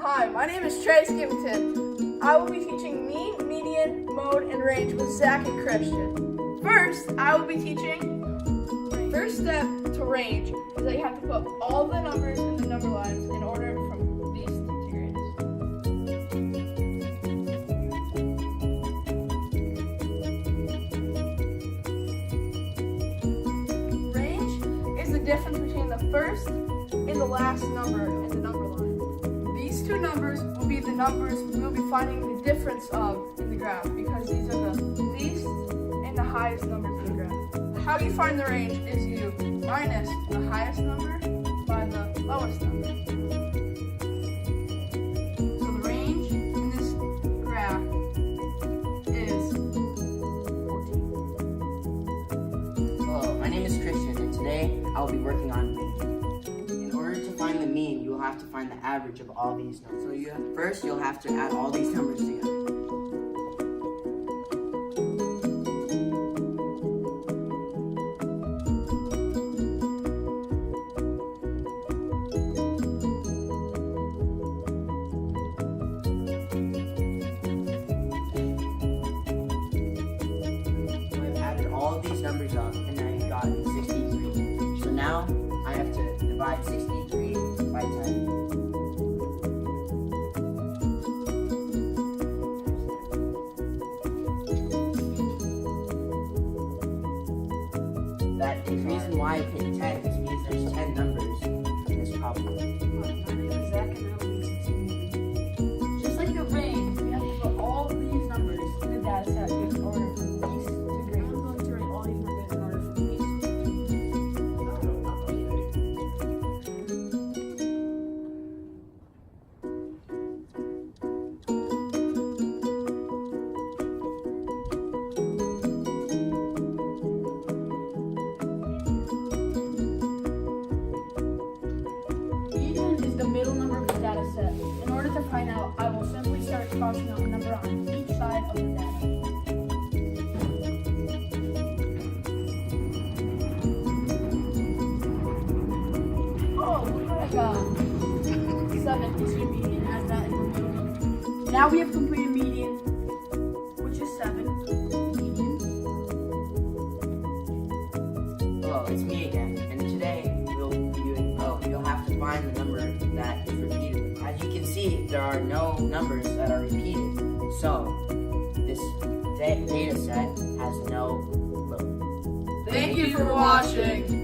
Hi, my name is Trey Skivington. I will be teaching mean, median, mode, and range with Zach and Christian. First, I will be teaching the first step to range is that you have to put all the numbers in the number lines in order from least to greatest. Range is the difference between the first and the last number in the number line. These two numbers will be the numbers we'll be finding the difference of in the graph because these are the least and the highest numbers in the graph. How you find the range is you minus the highest number by the lowest number. So the range in this graph is 14. Hello, my name is Christian, and today I'll be working on mean. In order to find the mean, you will have to find the average of all these numbers. So first, you'll have to add all these numbers together. I've added all of these numbers up, and I got 63. So now I have to divide 63 by 10. The reason why I picked 10 is because there's 10 numbers in this problem. My name is Zach and I will be teaching mean. Just like the range, we have to put all of these numbers in the data set in order from least to greatest. I'm going to write all these numbers in order from least. Median is the middle number of the data set. In order to find out, I will simply start crossing out a number on each side of the data. Oh, look what I got. 7 is your median, as that is the middle. Now we have completed median, which is 7. Median. Hello, it's me again, and today you'll have to find the number that is repeated. As you can see, there are no numbers that are repeated, so this data set has no load. Thank you for watching.